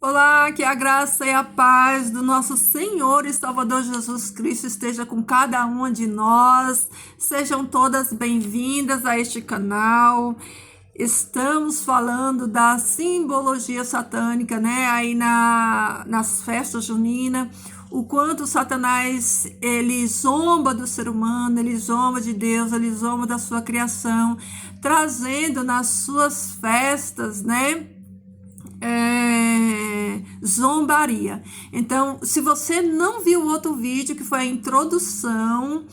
Olá, que a graça e a paz do nosso Senhor e Salvador Jesus Cristo esteja com cada uma de nós. Sejam todas bem-vindas a este canal. Estamos falando da simbologia satânica, né? Aí nas festas juninas, o quanto Satanás ele zomba do ser humano, ele zomba de Deus, ele zomba da sua criação, trazendo nas suas festas, né? Zombaria. Então, se você não viu o outro vídeo, que foi a introdução,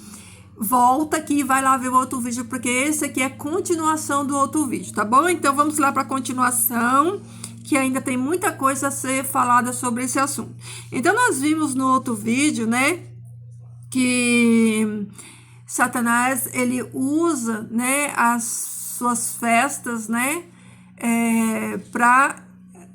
volta aqui e vai lá ver o outro vídeo, porque esse aqui é a continuação do outro vídeo, tá bom? Então, vamos lá para a continuação, que ainda tem muita coisa a ser falada sobre esse assunto. Então, nós vimos no outro vídeo, né, que Satanás, ele usa, né, as suas festas, né, para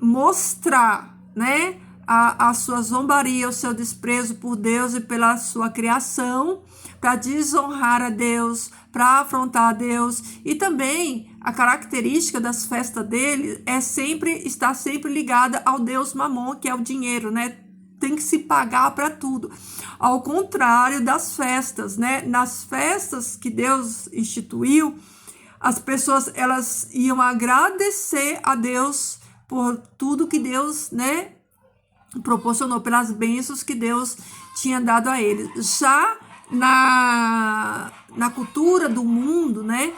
mostrar, né, a sua zombaria, o seu desprezo por Deus e pela sua criação, para desonrar a Deus, para afrontar a Deus. E também a característica das festas dele é estar sempre ligada ao Deus Mamon, que é o dinheiro, né? Tem que se pagar para tudo. Ao contrário das festas, né? Nas festas que Deus instituiu, as pessoas elas iam agradecer a Deus por tudo que Deus, né, proporcionou, pelas bênçãos que Deus tinha dado a eles. Já na cultura do mundo, né,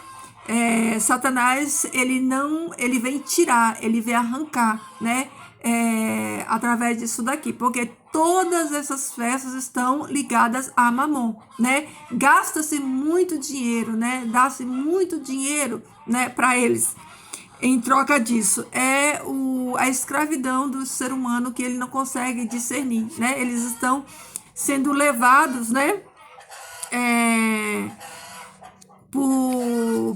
Satanás ele vem tirar, ele vem arrancar, né, através disso daqui, porque todas essas festas estão ligadas a Mamon, né? Gasta-se muito dinheiro, né? Dá-se muito dinheiro, né, para eles. Em troca disso, a escravidão do ser humano que ele não consegue discernir, né? Eles estão sendo levados, né,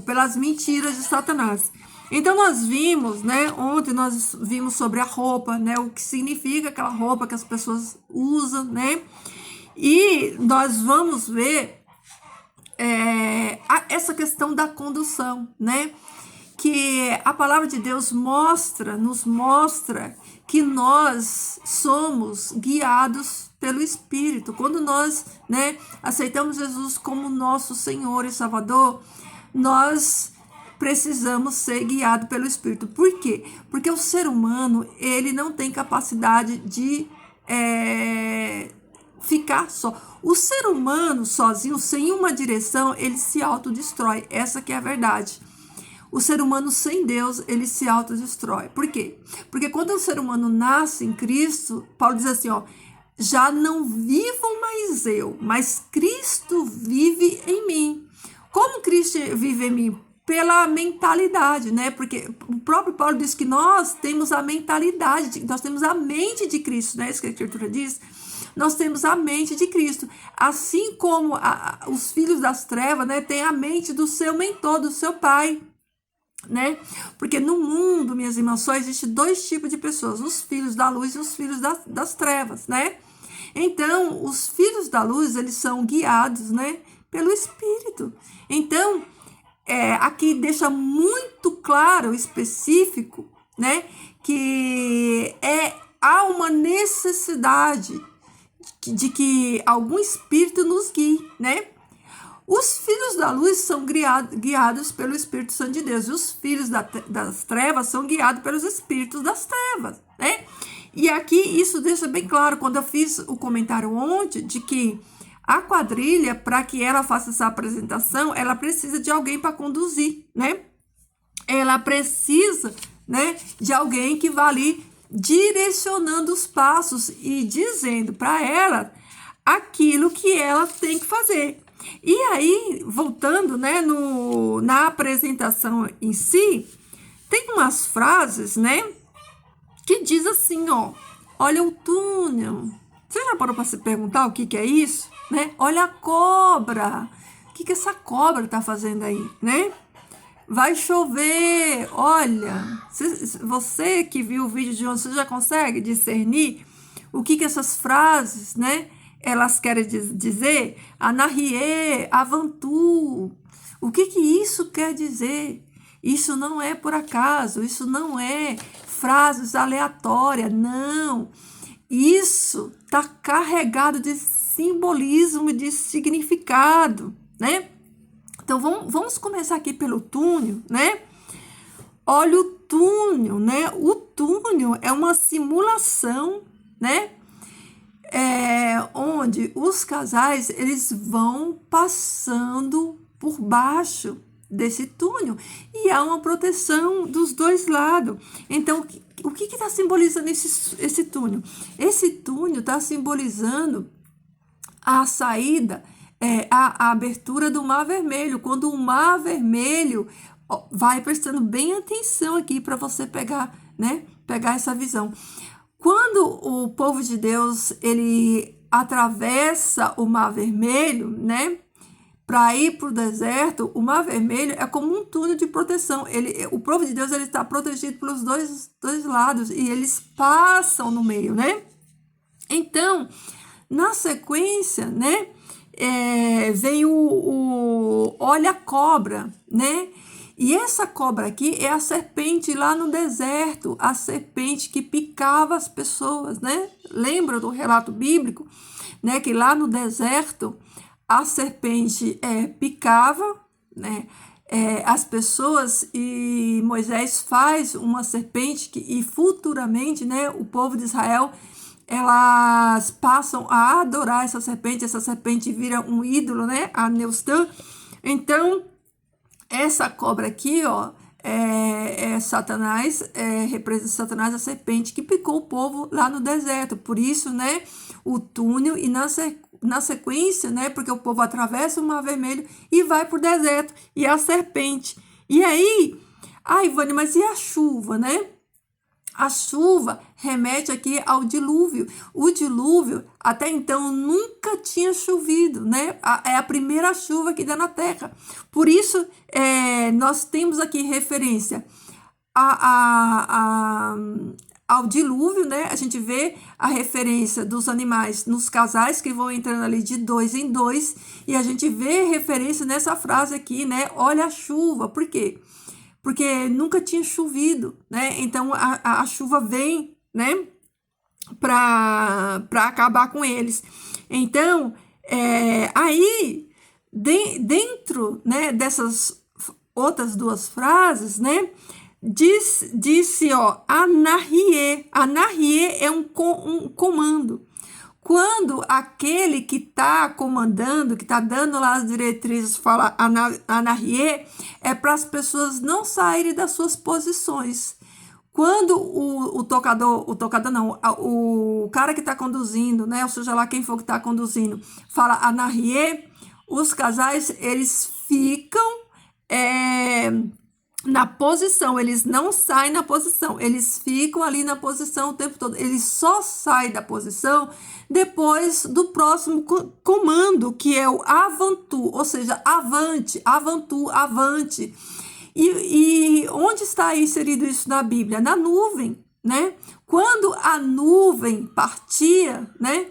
pelas mentiras de Satanás. Então nós vimos, né, ontem nós vimos sobre a roupa, né, o que significa aquela roupa que as pessoas usam, né, e nós vamos ver essa questão da condução, né, que a palavra de Deus nos mostra que nós somos guiados pelo Espírito. Quando nós, né, aceitamos Jesus como nosso Senhor e Salvador, nós precisamos ser guiados pelo Espírito. Por quê? Porque o ser humano, ele não tem capacidade de ficar só. O ser humano sozinho, sem uma direção, ele se autodestrói. Essa que é a verdade. O ser humano sem Deus, ele se autodestrói. Por quê? Porque quando o ser humano nasce em Cristo, Paulo diz assim, ó, já não vivo mais eu, mas Cristo vive em mim. Como Cristo vive em mim? Pela mentalidade, né? Porque o próprio Paulo diz que nós temos a mentalidade, nós temos a mente de Cristo, né? Isso que a Escritura diz. Nós temos a mente de Cristo. Assim como os filhos das trevas, né, têm a mente do seu mentor, do seu pai, né? Porque no mundo, minhas irmãs, só existe dois tipos de pessoas, os filhos da luz e os filhos das trevas, né? Então, os filhos da luz, eles são guiados, né, pelo Espírito. Então, aqui deixa muito claro, específico, né, que há uma necessidade de que algum Espírito nos guie, né? Os filhos da luz são guiados pelo Espírito Santo de Deus. E os filhos das trevas são guiados pelos espíritos das trevas, né? E aqui isso deixa bem claro, quando eu fiz o comentário ontem, de que a quadrilha, para que ela faça essa apresentação, ela precisa de alguém para conduzir, né? Ela precisa, né, de alguém que vá ali direcionando os passos e dizendo para ela aquilo que ela tem que fazer. E aí, voltando, né, na apresentação em si, tem umas frases, né, que diz assim, ó, olha o túnel. Você já parou para se perguntar o que é isso? Né? Olha a cobra. O que essa cobra está fazendo aí, né? Vai chover. Olha, você que viu o vídeo de ontem, você já consegue discernir o que essas frases, né, elas querem dizer? Anahie, Avantu. O que isso quer dizer? Isso não é por acaso, isso não é frases aleatórias, não. Isso está carregado de simbolismo, de significado, né? Então, vamos começar aqui pelo túnel, né? Olha o túnel, né? O túnel é uma simulação, né? Onde os casais, eles vão passando por baixo desse túnel e há uma proteção dos dois lados. Então, o que está simbolizando esse túnel? Esse túnel está simbolizando a saída, a abertura do Mar Vermelho. Quando o Mar Vermelho, vai prestando bem atenção aqui para você pegar, né? Pegar essa visão. Quando o povo de Deus, ele atravessa o Mar Vermelho, né? Para ir para o deserto, o Mar Vermelho é como um túnel de proteção. O povo de Deus, ele está protegido pelos dois lados e eles passam no meio, né? Então, na sequência, né? Vem olha a cobra, né? E essa cobra aqui é a serpente lá no deserto, a serpente que picava as pessoas, né? Lembra do relato bíblico, né? Que lá no deserto a serpente picava, né? As pessoas, e Moisés faz uma serpente e futuramente, né? O povo de Israel, elas passam a adorar essa serpente vira um ídolo, né? A Neustã. Então, essa cobra aqui, ó, é Satanás, representa Satanás, a serpente que picou o povo lá no deserto. Por isso, né, o túnel e na sequência, né, porque o povo atravessa o Mar Vermelho e vai para o deserto, e a serpente. E aí, Ivane, mas e a chuva, né? A chuva remete aqui ao dilúvio. O dilúvio, até então, nunca tinha chovido, né? É a primeira chuva que dá na terra. Por isso, nós temos aqui referência ao dilúvio, né? A gente vê a referência dos animais nos casais que vão entrando ali de 2 em 2, e a gente vê referência nessa frase aqui, né? Olha a chuva. Por quê? Porque nunca tinha chovido, né? Então a chuva vem, né? Para acabar com eles. Então, aí, dentro, né, dessas outras duas frases, né? Disse, ó, anahie. Anahie é um comando. Quando aquele que está comandando, que está dando lá as diretrizes, fala anahie, é para as pessoas não saírem das suas posições. Quando o cara que está conduzindo, né, ou seja lá quem for que está conduzindo, fala anahie, os casais, eles ficam na posição, eles não saem na posição, eles ficam ali na posição o tempo todo. Eles só saem da posição depois do próximo comando, que é o avantu, ou seja, avante, avantu, avante. E onde está inserido isso na Bíblia? Na nuvem, né? Quando a nuvem partia, né?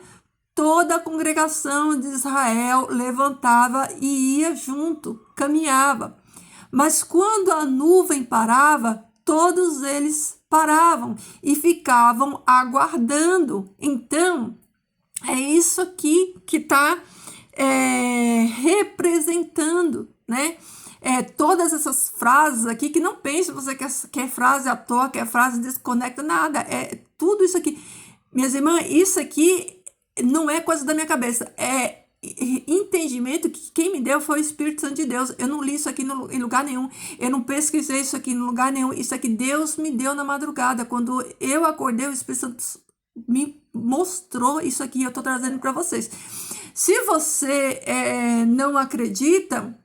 Toda a congregação de Israel levantava e ia junto, caminhava. Mas quando a nuvem parava, todos eles paravam e ficavam aguardando. Então, é isso aqui que está representando, né? Todas essas frases aqui, que não pense você que é frase à toa, que é frase desconecta, nada. É tudo isso aqui. Minhas irmãs, isso aqui não é coisa da minha cabeça. É entendimento que quem me deu foi o Espírito Santo de Deus. Eu não li isso aqui em lugar nenhum, eu não pesquisei isso aqui em lugar nenhum. Isso aqui Deus me deu na madrugada. Quando eu acordei, o Espírito Santo me mostrou isso aqui, eu estou trazendo para vocês. Se você não acredita,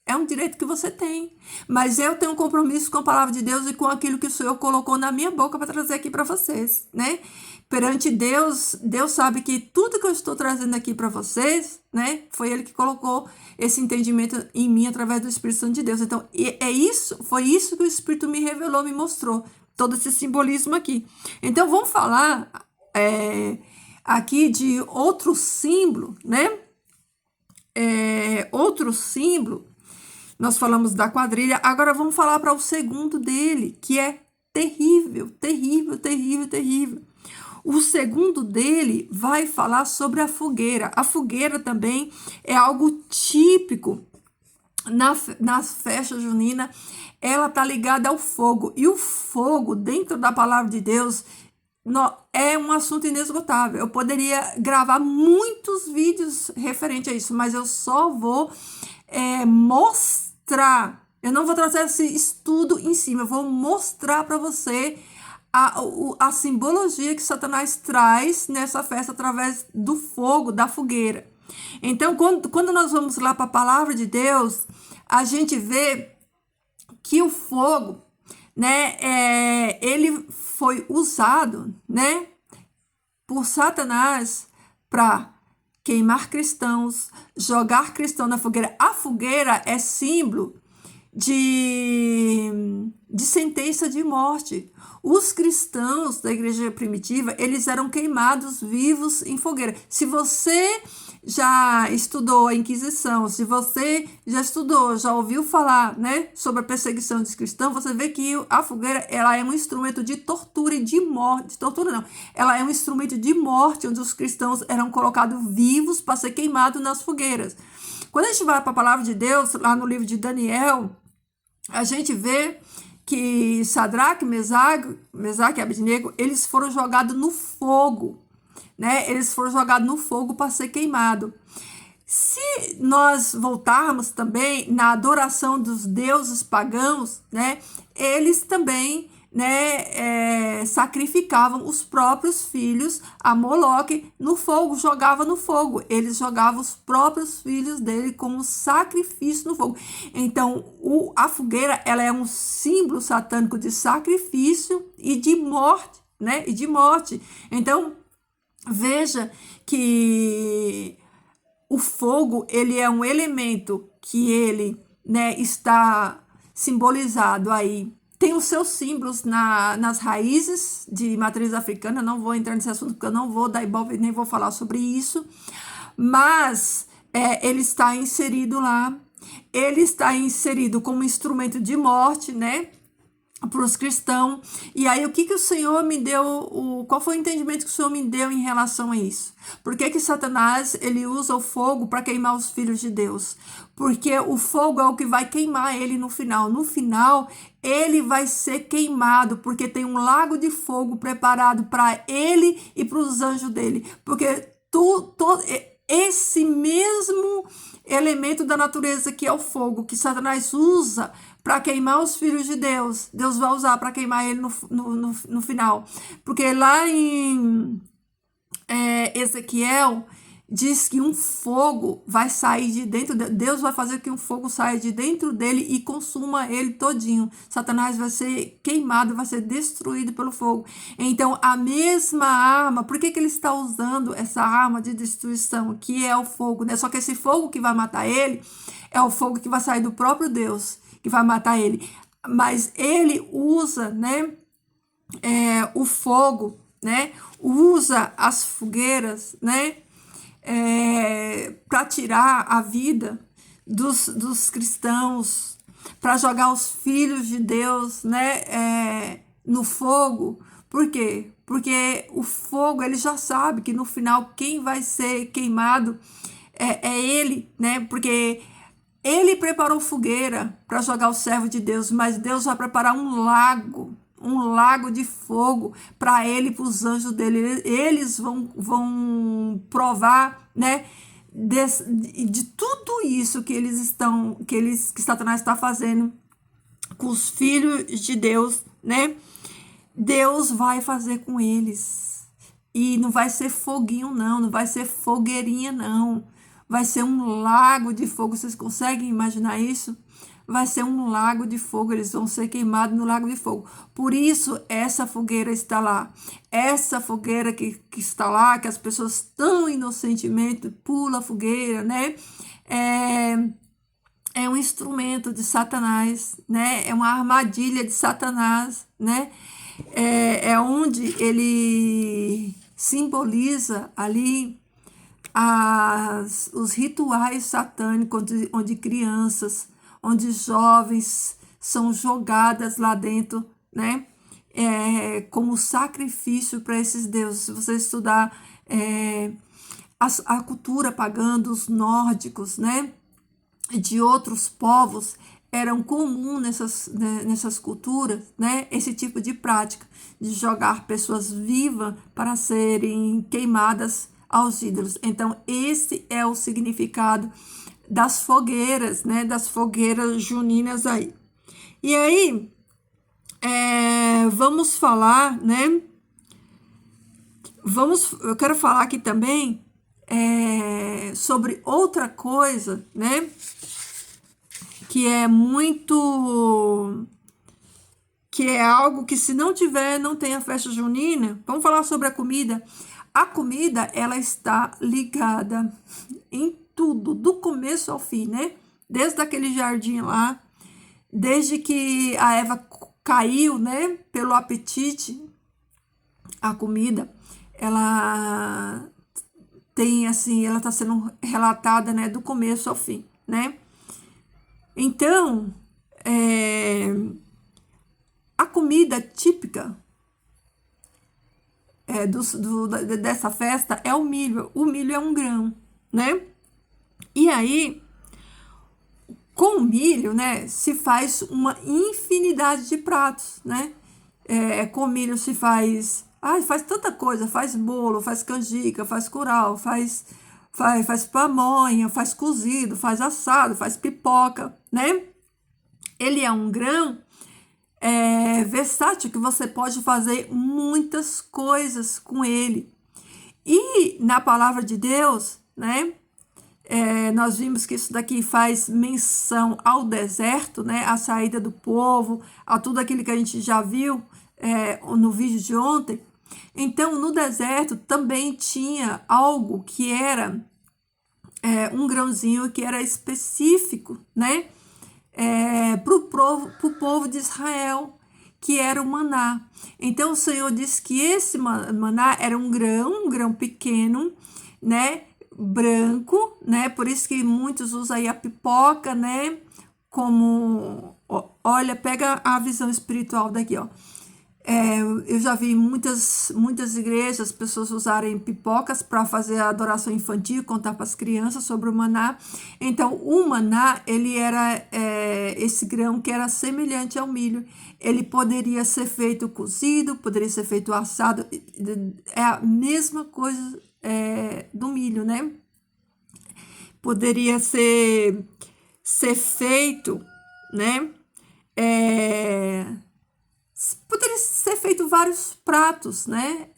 é um direito que você tem, mas eu tenho um compromisso com a palavra de Deus e com aquilo que o Senhor colocou na minha boca para trazer aqui para vocês, né? Perante Deus, Deus sabe que tudo que eu estou trazendo aqui para vocês, né, foi Ele que colocou esse entendimento em mim através do Espírito Santo de Deus. Então, foi isso que o Espírito me revelou, me mostrou, todo esse simbolismo aqui. Então, vamos falar aqui de outro símbolo, né? Outro símbolo, Nós falamos da quadrilha, agora vamos falar para o segundo dele, que é terrível, terrível, terrível, terrível. O segundo dele vai falar sobre a fogueira. A fogueira também é algo típico nas festas juninas. Ela está ligada ao fogo. E o fogo, dentro da palavra de Deus, é um assunto inesgotável. Eu poderia gravar muitos vídeos referente a isso, mas eu só vou mostrar. Eu não vou trazer esse estudo em cima, eu vou mostrar para você a simbologia que Satanás traz nessa festa através do fogo, da fogueira. Então, quando nós vamos lá para a palavra de Deus, a gente vê que o fogo, né, ele foi usado, né, por Satanás para queimar cristãos, jogar cristão na fogueira. A fogueira é símbolo de sentença de morte. Os cristãos da igreja primitiva, eles eram queimados vivos em fogueira. Se você já estudou a Inquisição, se você já ouviu falar, né, sobre a perseguição dos cristãos, você vê que a fogueira, ela é um instrumento de tortura e de morte. De tortura não, ela é um instrumento de morte, onde os cristãos eram colocados vivos para ser queimados nas fogueiras. Quando a gente vai para a palavra de Deus, lá no livro de Daniel, a gente vê que Sadraque, Mesaque e Abednego, eles foram jogados no fogo, né? Eles foram jogados no fogo para ser queimado. Se nós voltarmos também na adoração dos deuses pagãos, né? Eles também, né, sacrificavam os próprios filhos a Moloque no fogo, jogava no fogo. Eles jogavam os próprios filhos dele como sacrifício no fogo. Então, a fogueira, ela é um símbolo satânico de sacrifício e de morte, né? E de morte. Então, veja que o fogo, ele é um elemento que ele, né, está simbolizado aí. Tem os seus símbolos nas raízes de matriz africana. Não vou entrar nesse assunto porque eu não vou dar ibope, nem vou falar sobre isso. Mas ele está inserido lá. Ele está inserido como instrumento de morte, né, para os cristãos. E aí, o que o Senhor me deu, qual foi o entendimento que o Senhor me deu em relação a isso? Por que Satanás, ele usa o fogo para queimar os filhos de Deus? Porque o fogo é o que vai queimar ele no final. No final, ele vai ser queimado, porque tem um lago de fogo preparado para ele e para os anjos dele. Porque esse mesmo elemento da natureza que é o fogo, que Satanás usa para queimar os filhos de Deus, Deus vai usar para queimar ele no final. Porque lá em Ezequiel diz que um fogo vai sair de dentro dele. Deus vai fazer que um fogo saia de dentro dele e consuma ele todinho. Satanás vai ser queimado, vai ser destruído pelo fogo. Então, a mesma arma, por que ele está usando essa arma de destruição, que é o fogo, né? Só que esse fogo que vai matar ele é o fogo que vai sair do próprio Deus, que vai matar ele. Mas ele usa, né, o fogo, né, usa as fogueiras, né, para tirar a vida dos cristãos, para jogar os filhos de Deus, né, no fogo. Por quê? Porque o fogo, ele já sabe que no final quem vai ser queimado é ele, né? Porque ele preparou fogueira para jogar o servo de Deus, mas Deus vai preparar um lago de fogo para ele e para os anjos dele. Eles vão provar, né, de tudo isso que Satanás está fazendo com os filhos de Deus, né? Deus vai fazer com eles. E não vai ser foguinho, não vai ser fogueirinha, não. Vai ser um lago de fogo. Vocês conseguem imaginar isso? Vai ser um lago de fogo. Eles vão ser queimados no lago de fogo. Por isso, essa fogueira está lá. Essa fogueira que está lá, que as pessoas tão inocentemente pulam a fogueira, né? É um instrumento de Satanás, né? É uma armadilha de Satanás, né? É onde ele simboliza ali os rituais satânicos, onde crianças, onde jovens são jogadas lá dentro, né? Como sacrifício para esses deuses. Se você estudar a cultura pagã dos nórdicos, né? De outros povos, eram comum nessas culturas, né? Esse tipo de prática, de jogar pessoas vivas para serem queimadas aos ídolos. Então, esse é o significado das fogueiras, né? Das fogueiras juninas aí. E aí, vamos falar, né? Eu quero falar aqui também sobre outra coisa, né? Que é algo que, se não tiver, não tem a festa junina. Vamos falar sobre a comida. A comida, ela está ligada em tudo, do começo ao fim, né? Desde aquele jardim lá, desde que a Eva caiu, né? Pelo apetite, a comida, ela tem assim, ela está sendo relatada, né? Do começo ao fim, né? Então, a comida típica dessa festa é o milho. O milho é um grão, né? E aí, com o milho, né, se faz uma infinidade de pratos, né? Com milho se faz tanta coisa, faz bolo, faz canjica, faz curau, faz pamonha, faz cozido, faz assado, faz pipoca, né? Ele é um grão versátil, que você pode fazer muitas coisas com ele. E na palavra de Deus, né? Nós vimos que isso daqui faz menção ao deserto, né? A saída do povo, a tudo aquilo que a gente já viu no vídeo de ontem. Então, no deserto também tinha algo que era um grãozinho que era específico, né? Para o povo de Israel, que era o maná. Então, o Senhor disse que esse maná era um grão pequeno, né? Branco, né? Por isso que muitos usam aí a pipoca, né? Como, olha, pega a visão espiritual daqui, ó. Eu já vi muitas igrejas, pessoas usarem pipocas para fazer a adoração infantil, contar para as crianças sobre o maná. Então, o maná, ele era esse grão que era semelhante ao milho. Ele poderia ser feito cozido, poderia ser feito assado. É a mesma coisa do milho, né? Poderia ser feito, né? Poderia ser feito vários pratos, né,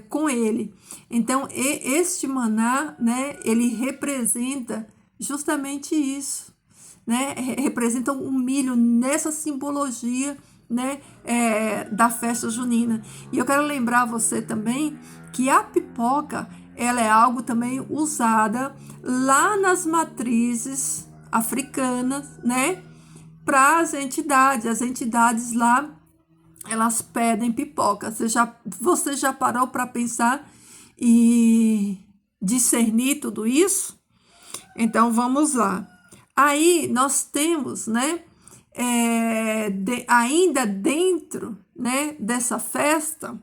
com ele. Então, este maná, né, ele representa justamente isso, né, representa o milho nessa simbologia, né, da festa junina. E eu quero lembrar você também que a pipoca, ela é algo também usada lá nas matrizes africanas, né, para as entidades lá, elas pedem pipoca. Você já parou para pensar e discernir tudo isso? Então, vamos lá. Aí, nós temos, né, ainda dentro, né, dessa festa,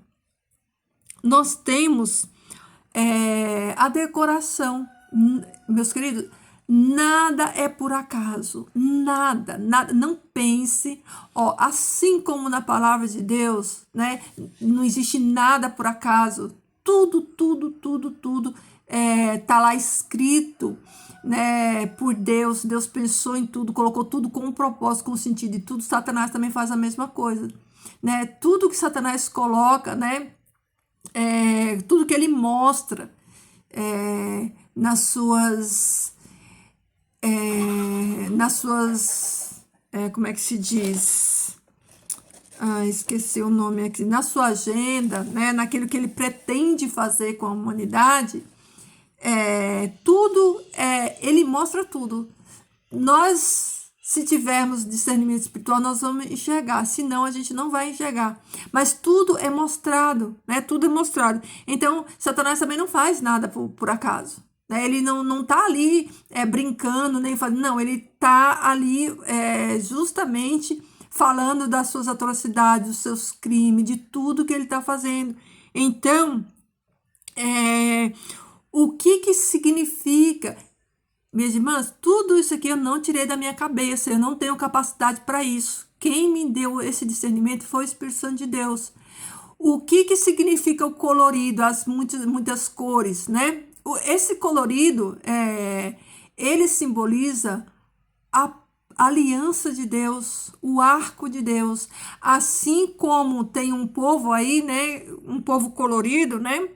nós temos a decoração. Meus queridos, nada é por acaso, nada, não pense, assim como na palavra de Deus, né, não existe nada por acaso, tudo tá lá escrito, né, por Deus. Deus pensou em tudo, colocou tudo com um propósito, com um sentido, e tudo. Satanás também faz a mesma coisa, né, tudo que Satanás coloca, né, tudo que ele mostra nas suas como é que se diz? Esqueci o nome aqui. Na sua agenda, né? Naquilo que ele pretende fazer com a humanidade, ele mostra tudo. Nós, se tivermos discernimento espiritual, nós vamos enxergar. Senão, a gente não vai enxergar. Mas tudo é mostrado, né? Tudo é mostrado. Então, Satanás também não faz nada por acaso, né? Ele não tá ali brincando, nem fazendo, não, ele tá ali justamente falando das suas atrocidades, dos seus crimes, de tudo que ele está fazendo. Então, o que significa? Minhas irmãs, tudo isso aqui eu não tirei da minha cabeça, eu não tenho capacidade para isso. Quem me deu esse discernimento foi o Espírito Santo de Deus. O que significa o colorido, as muitas cores, né? Esse colorido, ele simboliza a aliança de Deus, o arco de Deus. Assim como tem um povo aí, né? Um povo colorido, né?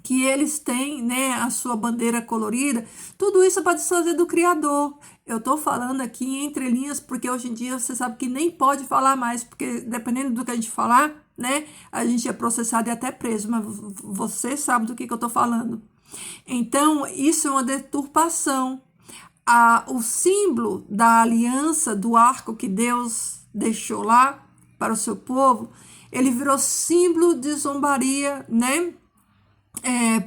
Que eles têm, né, a sua bandeira colorida, tudo isso pode fazer do Criador. Eu estou falando aqui entre linhas, porque hoje em dia você sabe que nem pode falar mais, porque dependendo do que a gente falar, né, a gente é processado e até preso, mas você sabe do que eu estou falando. Então, isso é uma deturpação. O símbolo da aliança, do arco que Deus deixou lá para o seu povo, ele virou símbolo de zombaria, né?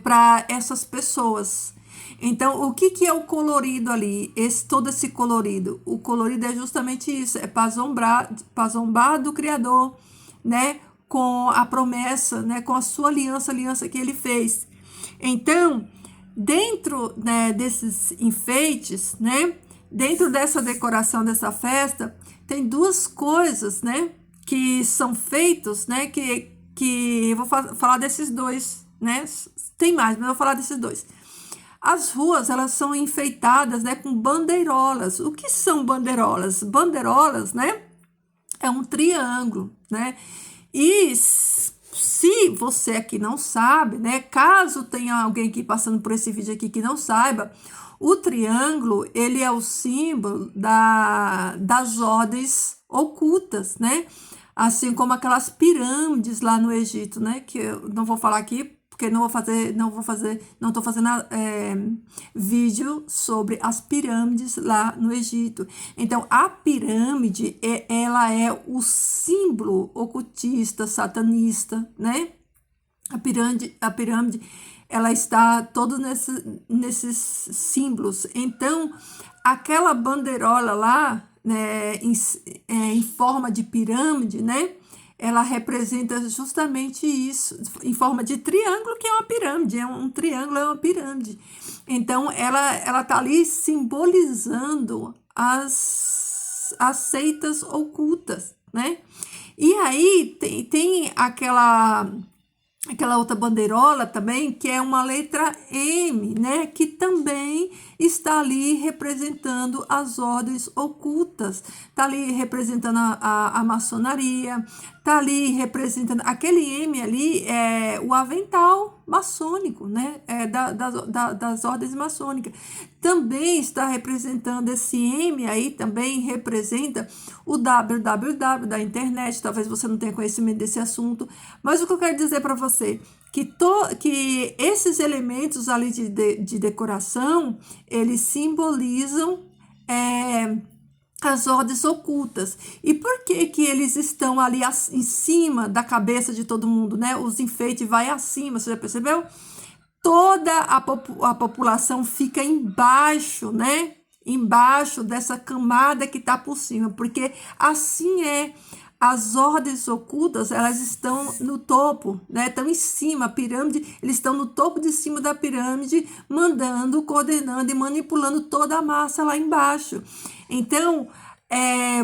Para essas pessoas. Então, o que é o colorido ali? Todo esse colorido. O colorido é justamente isso, é para zombar do Criador, né? Com a promessa, né? Com a sua aliança que ele fez. Então, dentro, né, desses enfeites, né? Dentro dessa decoração dessa festa, tem duas coisas, né? Que são feitos, né? Que eu vou falar desses dois, né? Tem mais, mas eu vou falar desses dois. As ruas, elas são enfeitadas, né, com bandeirolas. O que são bandeirolas? Bandeirolas, né, é um triângulo, né? E se você aqui não sabe, né, caso tenha alguém aqui passando por esse vídeo aqui que não saiba, o triângulo, ele é o símbolo das ordens ocultas, né? Assim como aquelas pirâmides lá no Egito, né? Que eu não vou falar aqui, porque não estou fazendo vídeo sobre as pirâmides lá no Egito. Então, a pirâmide, ela é o símbolo ocultista, satanista, né? A pirâmide, ela está toda nesses símbolos. Então, aquela bandeirola lá, né, em forma de pirâmide, né? Ela representa justamente isso, em forma de triângulo, que é uma pirâmide, um triângulo é uma pirâmide. Então, ela está ali simbolizando as seitas ocultas, né? E aí tem aquela outra bandeirola também, que é uma letra M, né? Que também está ali representando as ordens ocultas, está ali representando a maçonaria, está ali representando, aquele M ali é o avental maçônico, né? Das ordens maçônicas. Também está representando esse M aí, também representa o www da internet. Talvez você não tenha conhecimento desse assunto, mas o que eu quero dizer para você que esses elementos ali de decoração, eles simbolizam as ordens ocultas. E por que eles estão ali em cima da cabeça de todo mundo, né? Os enfeites vai acima, você já percebeu? Toda a população fica embaixo, né? Embaixo dessa camada que está por cima, porque assim as ordens ocultas, elas estão no topo, né? Estão em cima, a pirâmide, eles estão no topo de cima da pirâmide, mandando, coordenando e manipulando toda a massa lá embaixo. Então,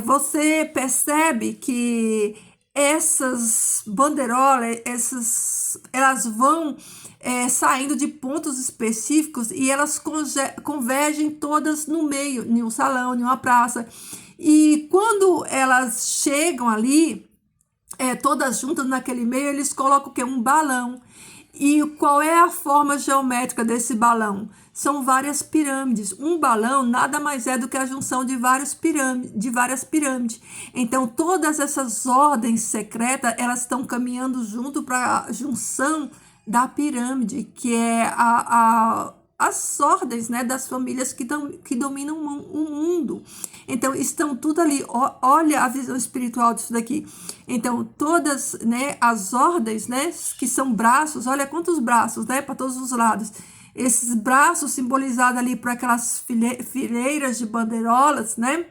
você percebe que essas bandeirolas, elas vão saindo de pontos específicos e elas convergem todas no meio, em um salão, em uma praça. E quando elas chegam ali, todas juntas naquele meio, eles colocam o quê? Um balão. E qual é a forma geométrica desse balão? São várias pirâmides. Um balão nada mais é do que a junção de várias pirâmides. Então, todas essas ordens secretas, elas estão caminhando junto para a junção da pirâmide, que é as ordens, né, das famílias que dominam o mundo. Então, estão tudo ali. Olha a visão espiritual disso daqui. Então, todas, né, as ordens, né, que são braços, olha quantos braços, né, para todos os lados. esses braços simbolizados ali por aquelas fileiras de bandeirolas, né?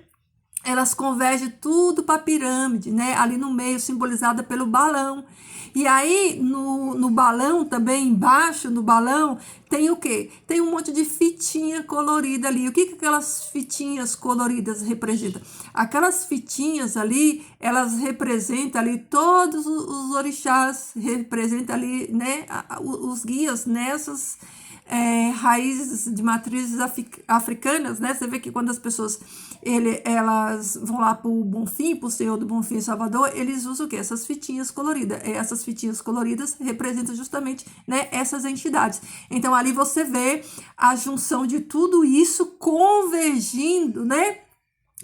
Elas convergem tudo para a pirâmide, né? Ali no meio, simbolizada pelo balão. E aí, no balão também, embaixo no balão, tem o quê? Tem um monte de fitinha colorida ali. O que aquelas fitinhas coloridas representam? Aquelas fitinhas ali, elas representam ali todos os orixás, representam ali, né, os guias nessas raízes de matrizes africanas, né? Você vê que quando as pessoas elas vão lá para o Bonfim, para o Senhor do Bonfim Salvador, eles usam o quê? Essas fitinhas coloridas. Essas fitinhas coloridas representam justamente, né, essas entidades. Então ali você vê a junção de tudo isso convergindo, né?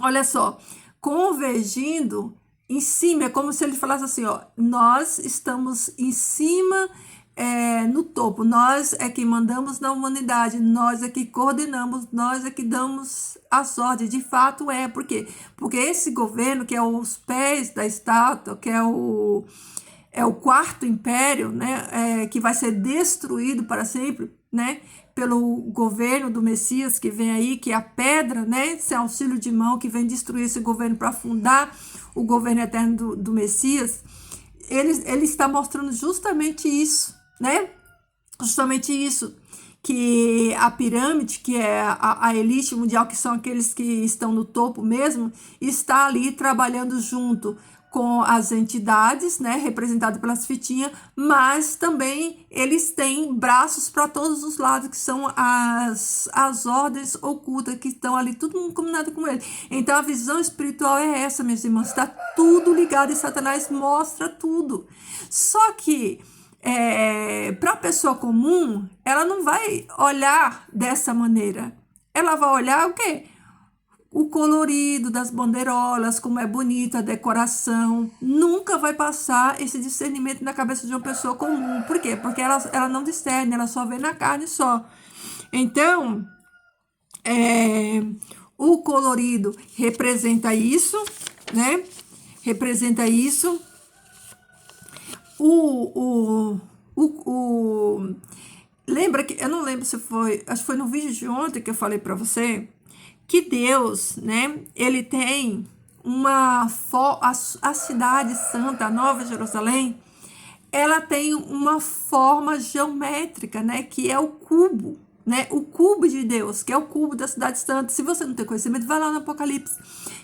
Olha só, convergindo em cima, é como se ele falasse assim, ó, nós estamos em cima, no topo, nós é que mandamos na humanidade, nós é que coordenamos, nós é que damos as ordens, de fato por quê? Porque esse governo, que é os pés da estátua, que é o quarto império, né, que vai ser destruído para sempre, né, pelo governo do Messias que vem aí, que é a pedra, né, esse auxílio de mão que vem destruir esse governo para fundar o governo eterno do Messias. Ele está mostrando justamente isso, né? Justamente isso, que a pirâmide, que é a elite mundial, que são aqueles que estão no topo mesmo, está ali trabalhando junto com as entidades, né, representadas pelas fitinhas, mas também eles têm braços para todos os lados, que são as ordens ocultas, que estão ali, tudo mundo combinado com ele. Então a visão espiritual é essa, meus irmãos, está tudo ligado e Satanás mostra tudo. Só que para a pessoa comum, ela não vai olhar dessa maneira. Ela vai olhar o quê? O colorido das bandeirolas, como é bonita a decoração. Nunca vai passar esse discernimento na cabeça de uma pessoa comum. Por quê? Porque ela não discerne, ela só vê na carne só. Então, o colorido representa isso, né? Representa isso. Lembra que, eu não lembro se foi, acho que foi no vídeo de ontem que eu falei para você, que Deus, né, ele tem a cidade santa, a Nova Jerusalém, ela tem uma forma geométrica, né, que é o cubo, né, o cubo de Deus, que é o cubo da cidade santa. Se você não tem conhecimento, vai lá no Apocalipse,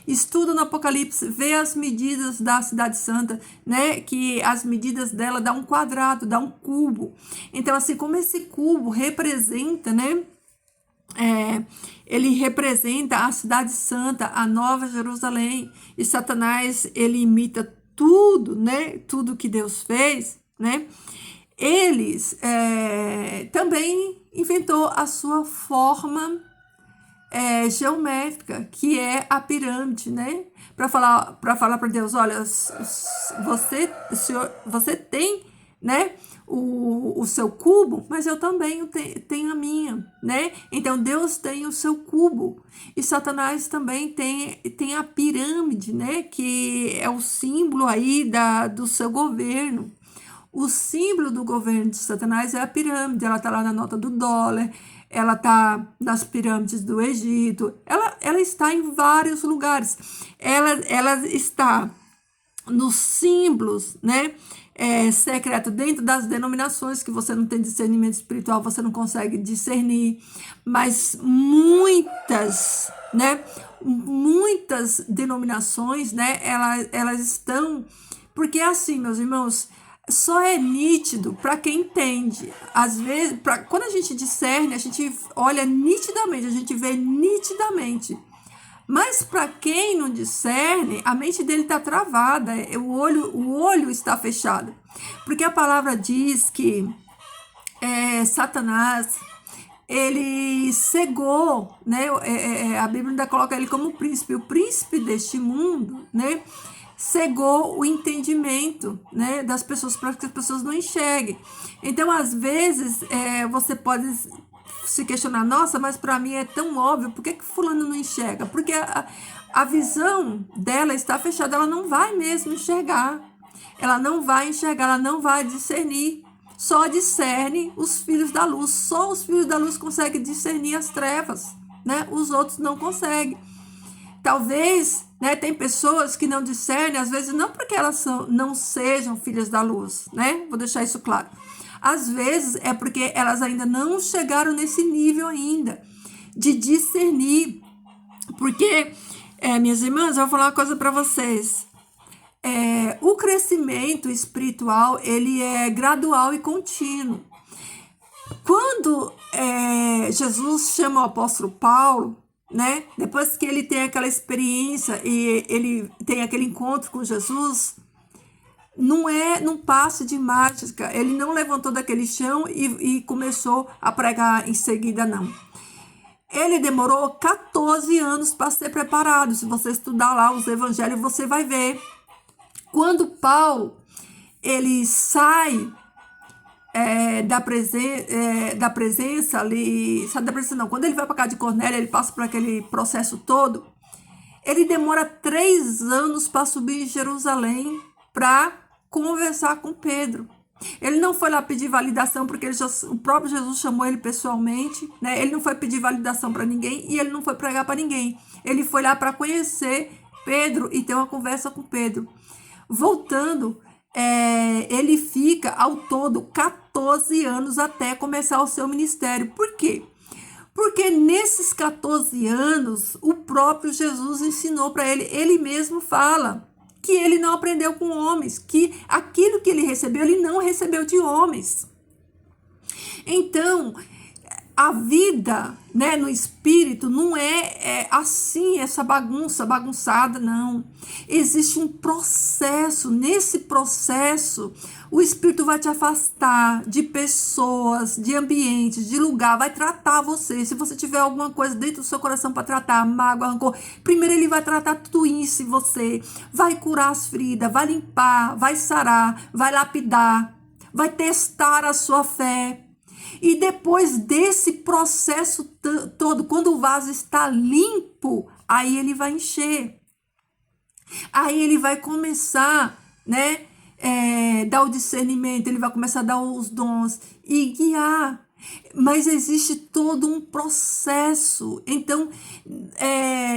estuda no Apocalipse, vê as medidas da cidade santa, né, que as medidas dela dá um quadrado, dá um cubo. Então, assim como esse cubo representa, né, ele representa a cidade santa, a Nova Jerusalém, e Satanás, ele imita tudo, né, tudo que Deus fez, né, eles também inventou a sua forma geométrica, que é a pirâmide, né, para falar para Deus, olha, você tem, né, o seu cubo, mas eu também tenho a minha, né? Então Deus tem o seu cubo e Satanás também tem a pirâmide, né? Que é o símbolo aí do seu governo. O símbolo do governo de Satanás é a pirâmide. Ela tá lá na nota do dólar, ela tá nas pirâmides do Egito, ela está em vários lugares. Ela está nos símbolos, né? Secreto dentro das denominações, que você não tem discernimento espiritual, você não consegue discernir, mas muitas, né, muitas denominações, né, elas estão, porque assim, meus irmãos, só é nítido para quem entende. Às vezes, quando a gente discerne, a gente olha nitidamente, a gente vê nitidamente. Mas para quem não discerne, a mente dele está travada, o olho está fechado. Porque a palavra diz que Satanás, ele cegou, né? A Bíblia ainda coloca ele como príncipe. O príncipe deste mundo, né, cegou o entendimento, né, das pessoas, para que as pessoas não enxerguem. Então, às vezes, você pode se questionar, nossa, mas para mim é tão óbvio, por que fulano não enxerga? Porque a visão dela está fechada, ela não vai mesmo enxergar, ela não vai enxergar, ela não vai discernir. só discerne os filhos da luz. Só os filhos da luz conseguem discernir as trevas, né? Os outros não conseguem. Talvez, né, tem pessoas que não discernem, às vezes não porque elas não sejam filhas da luz, né? Vou deixar isso claro. Às vezes é porque elas ainda não chegaram nesse nível ainda de discernir. Porque, minhas irmãs, eu vou falar uma coisa para vocês. O crescimento espiritual, ele é gradual e contínuo. Quando Jesus chama o apóstolo Paulo, né? Depois que ele tem aquela experiência e ele tem aquele encontro com Jesus, não é num passe de mágica. Ele não levantou daquele chão e começou a pregar em seguida, não. Ele demorou 14 anos para ser preparado. Se você estudar lá os evangelhos, você vai ver. Quando Paulo ele sai da presença ali, sai da presença não, quando ele vai para casa de Cornélio, ele passa por aquele processo todo, ele demora 3 anos para subir em Jerusalém para conversar com Pedro. Ele não foi lá pedir validação, porque o próprio Jesus chamou ele pessoalmente, né? Ele não foi pedir validação para ninguém e ele não foi pregar para ninguém. Ele foi lá para conhecer Pedro e ter uma conversa com Pedro. Voltando, ele fica ao todo 14 anos até começar o seu ministério. Por quê? Porque nesses 14 anos, o próprio Jesus ensinou para ele, ele mesmo fala que ele não aprendeu com homens, que aquilo que ele recebeu, ele não recebeu de homens. Então, a vida, né, no espírito não é assim, essa bagunçada, não. Existe um processo. Nesse processo, o espírito vai te afastar de pessoas, de ambientes, de lugar, vai tratar você. Se você tiver alguma coisa dentro do seu coração para tratar, mágoa, rancor, primeiro ele vai tratar tudo isso em você, vai curar as feridas, vai limpar, vai sarar, vai lapidar, vai testar a sua fé. E depois desse processo todo, quando o vaso está limpo, aí ele vai encher. Aí ele vai começar, né, dar o discernimento, ele vai começar a dar os dons e guiar. Mas existe todo um processo. Então,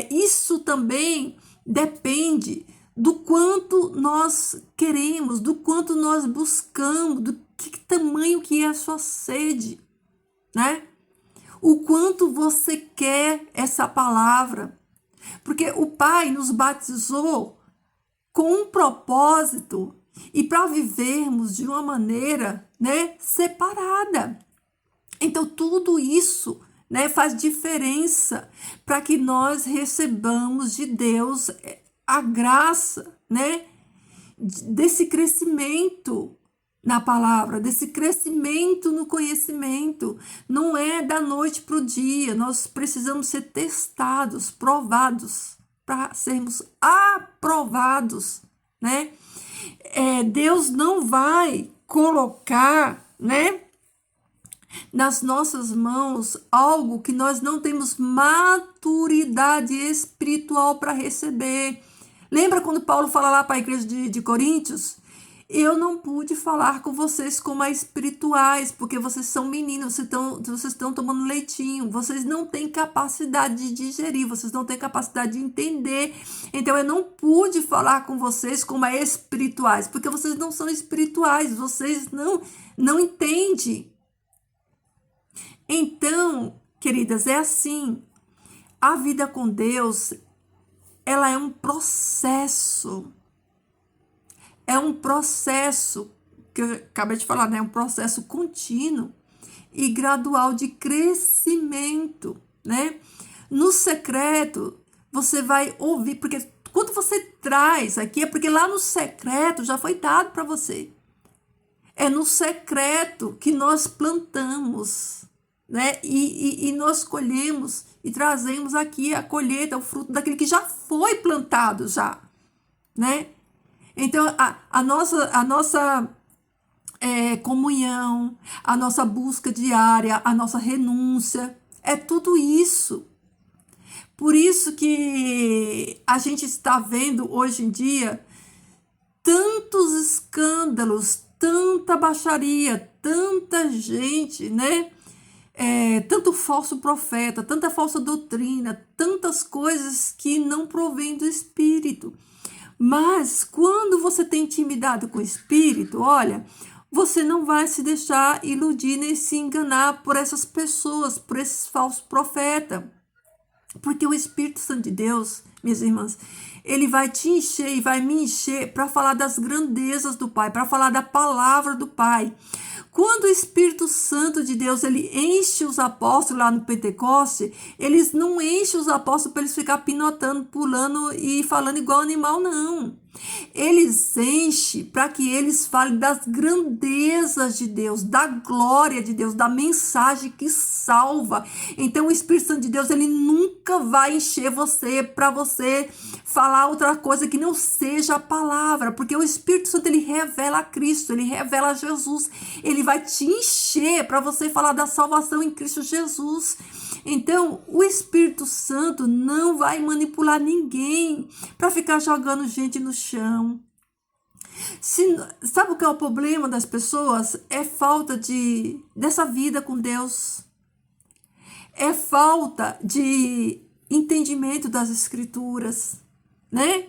isso também depende do quanto nós queremos, do quanto nós buscamos, do que tamanho que é a sua sede, né? O quanto você quer essa palavra. Porque o Pai nos batizou com um propósito e para vivermos de uma maneira, né, separada. Então, tudo isso, né, faz diferença para que nós recebamos de Deus a graça, né, desse crescimento na palavra, desse crescimento no conhecimento. Não é da noite para o dia. Nós precisamos ser testados, provados, para sermos aprovados, né? Deus não vai colocar, né, nas nossas mãos algo que nós não temos maturidade espiritual para receber. Lembra quando Paulo fala lá para a igreja de Coríntios? Eu não pude falar com vocês como espirituais, porque vocês são meninos, vocês estão tomando leitinho, vocês não têm capacidade de digerir, vocês não têm capacidade de entender. Então eu não pude falar com vocês como espirituais, porque vocês não são espirituais, vocês não entendem. Então, queridas, é assim, a vida com Deus, ela é um processo. É um processo, que eu acabei de falar, né? Um processo contínuo e gradual de crescimento, né? No secreto, você vai ouvir, porque quando você traz aqui, é porque lá no secreto já foi dado para você. É no secreto que nós plantamos, né? E nós colhemos e trazemos aqui a colheita, o fruto daquilo que já foi plantado já, né? Então, a nossa comunhão, a nossa busca diária, a nossa renúncia, é tudo isso. Por isso que a gente está vendo hoje em dia tantos escândalos, tanta baixaria, tanta gente, né? Tanto falso profeta, tanta falsa doutrina, tantas coisas que não provém do Espírito. Mas quando você tem intimidade com o Espírito, olha, você não vai se deixar iludir nem se enganar por essas pessoas, por esses falsos profetas. Porque o Espírito Santo de Deus, minhas irmãs, ele vai te encher e vai me encher para falar das grandezas do Pai, para falar da palavra do Pai. Quando o Espírito Santo de Deus ele enche os apóstolos lá no Pentecoste, eles não enchem os apóstolos para eles ficar pinotando, pulando e falando igual animal, não. Eles enchem para que eles falem das grandezas de Deus, da glória de Deus, da mensagem que salva. Então o Espírito Santo de Deus ele nunca vai encher você para você falar outra coisa que não seja a palavra, porque o Espírito Santo ele revela a Cristo, ele revela a Jesus, ele vai te encher para você falar da salvação em Cristo Jesus. Então, o Espírito Santo não vai manipular ninguém para ficar jogando gente no chão. Sabe o que é o problema das pessoas? É falta dessa vida com Deus. É falta de entendimento das Escrituras, né?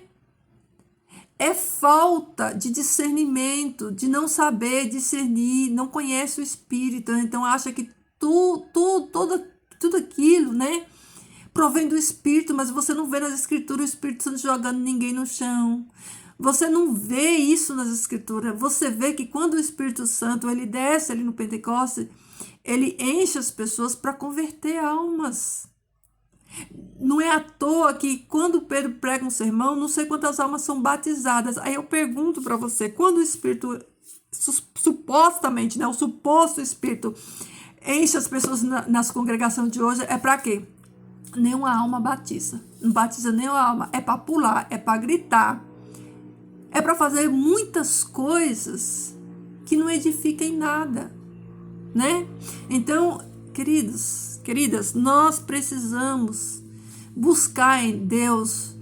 É falta de discernimento, de não saber discernir, não conhece o Espírito, então acha que tudo aquilo, né, provém do Espírito, mas você não vê nas Escrituras o Espírito Santo jogando ninguém no chão. Você não vê isso nas Escrituras. Você vê que quando o Espírito Santo ele desce ali no Pentecostes, ele enche as pessoas para converter almas. Não é à toa que quando Pedro prega um sermão, não sei quantas almas são batizadas. Aí eu pergunto para você, quando o Espírito, supostamente, né, o suposto Espírito enche as pessoas nas congregações de hoje, é para quê? Nenhuma alma batiza. Não batiza nenhuma alma. É para pular, é para gritar. É para fazer muitas coisas que não edificam em nada, né? Então, queridas, nós precisamos buscar em Deus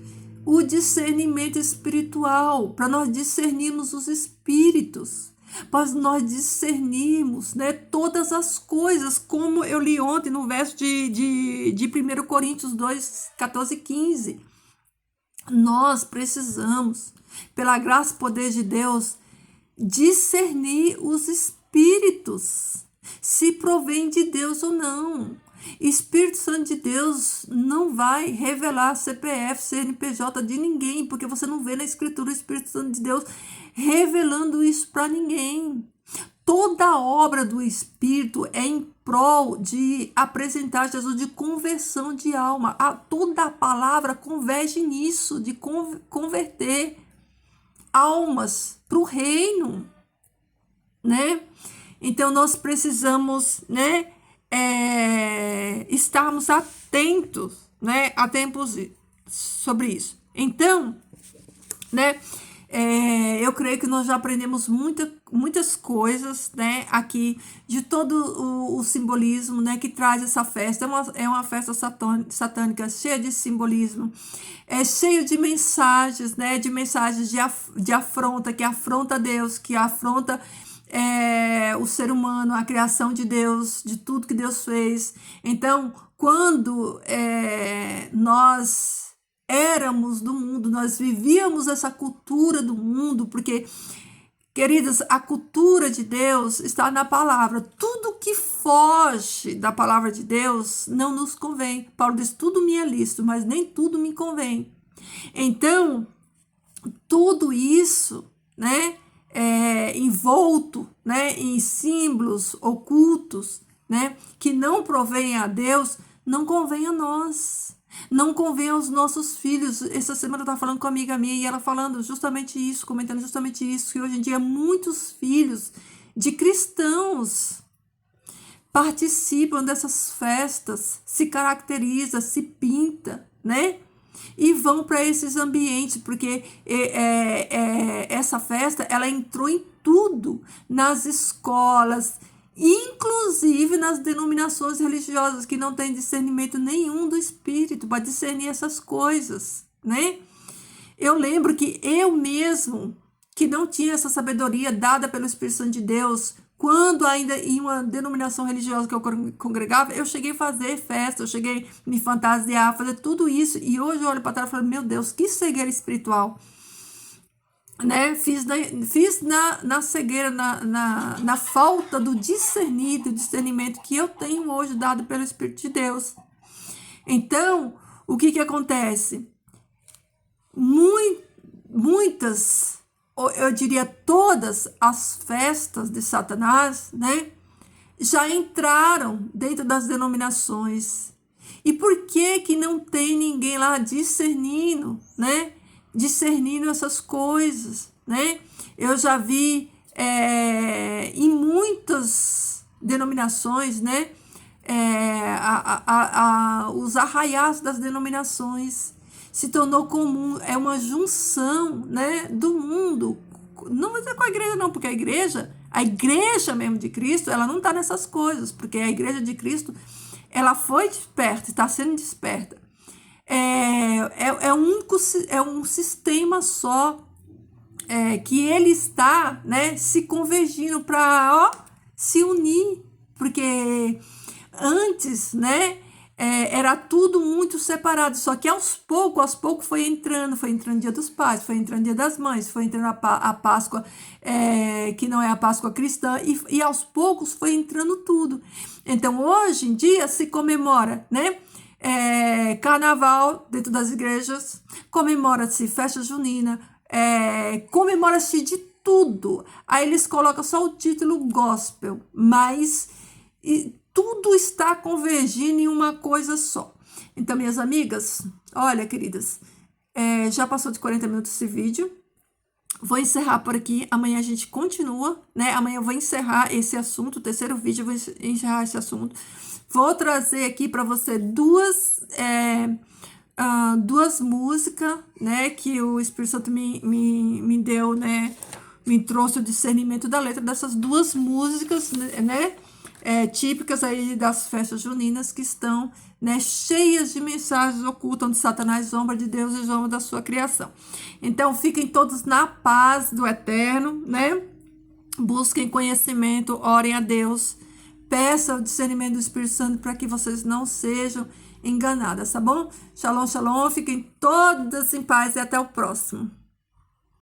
o discernimento espiritual, para nós discernirmos os espíritos, para nós discernirmos, né, todas as coisas, como eu li ontem no verso de 1 Coríntios 2, 14 e 15. Nós precisamos, pela graça e poder de Deus, discernir os espíritos, se provém de Deus ou não. Espírito Santo de Deus não vai revelar CPF, CNPJ de ninguém, porque você não vê na Escritura o Espírito Santo de Deus revelando isso para ninguém. Toda a obra do Espírito é em prol de apresentar Jesus, de conversão de alma. Toda a palavra converge nisso, de converter almas para o reino, né? Então, nós precisamos, né, estarmos atentos, né, a tempos sobre isso. Então, né, eu creio que nós já aprendemos muitas coisas, né, aqui, de todo o simbolismo, né, que traz essa festa. É uma festa satânica cheia de simbolismo, cheio de mensagens, né, de mensagens de afronta, que afronta Deus, que afronta o ser humano, a criação de Deus, de tudo que Deus fez. Então, quando nós éramos do mundo, nós vivíamos essa cultura do mundo, porque, queridas, a cultura de Deus está na palavra. Tudo que foge da palavra de Deus não nos convém. Paulo diz, tudo me é lícito, mas nem tudo me convém. Então, tudo isso, né, envolto, né, em símbolos ocultos, né, que não provém a Deus, não convém a nós, não convém aos nossos filhos. Essa semana eu estava falando com uma amiga minha e ela falando justamente isso, comentando justamente isso, que hoje em dia muitos filhos de cristãos participam dessas festas, se caracteriza, se pinta, né? E vão para esses ambientes, porque essa festa, ela entrou em tudo, nas escolas, inclusive nas denominações religiosas, que não têm discernimento nenhum do Espírito para discernir essas coisas, né? Eu lembro que eu mesmo, que não tinha essa sabedoria dada pelo Espírito Santo de Deus, quando ainda em uma denominação religiosa que eu congregava, eu cheguei a fazer festa, eu cheguei a me fantasiar, fazer tudo isso, e hoje eu olho para trás e falo, meu Deus, que cegueira espiritual, né? Fiz na cegueira, na falta do discernimento que eu tenho hoje dado pelo Espírito de Deus. Então, o que acontece? Muitas, eu diria todas as festas de Satanás, né, já entraram dentro das denominações. E por que não tem ninguém lá discernindo, né? Discernindo essas coisas, né? Eu já vi em muitas denominações, né? Os arraiais das denominações se tornou comum, é uma junção, né, do mundo. Não é com a igreja não, porque a igreja mesmo de Cristo, ela não está nessas coisas, porque a igreja de Cristo, ela foi desperta, está sendo desperta. É um sistema só, que ele está, né, se convergindo para se unir, porque antes, né, era tudo muito separado, só que aos poucos foi entrando Dia dos Pais, foi entrando Dia das Mães, foi entrando a Páscoa, que não é a Páscoa cristã, e aos poucos foi entrando tudo. Então, hoje em dia se comemora, né, carnaval dentro das igrejas, comemora-se festa junina, comemora-se de tudo. Aí eles colocam só o título gospel, mas tudo está convergindo em uma coisa só. Então, minhas amigas, olha, queridas, já passou de 40 minutos esse vídeo. Vou encerrar por aqui. Amanhã a gente continua, né? Amanhã eu vou encerrar esse assunto, o terceiro vídeo eu vou encerrar esse assunto. Vou trazer aqui para você duas músicas, né? Que o Espírito Santo me deu, né? Me trouxe o discernimento da letra dessas duas músicas, né? Típicas aí das festas juninas, que estão, né, cheias de mensagens ocultas, onde Satanás zomba de Deus e zomba da sua criação. Então, fiquem todos na paz do Eterno, né? Busquem conhecimento, orem a Deus, peçam o discernimento do Espírito Santo para que vocês não sejam enganadas, tá bom? Shalom, shalom, fiquem todas em paz e até o próximo.